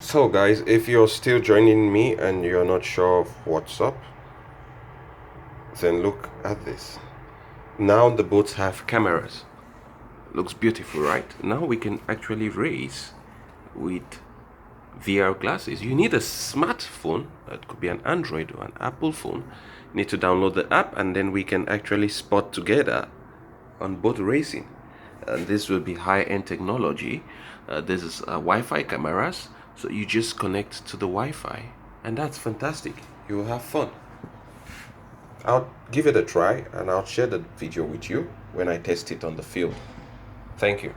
So guys, if you're still joining me and you're not sure of what's up, then look at this. Now the boats have cameras. Looks beautiful, right? Now we can actually race with VR glasses. You need a smartphone. That could be an Android or an Apple phone. You need to download the app, and then we can actually spot together on boat racing. And this will be high-end technology. This is Wi-Fi cameras, so you just connect to the Wi-Fi, and that's fantastic. You will have fun. I'll give it a try, and I'll share the video with you when I test it on the field. Thank you.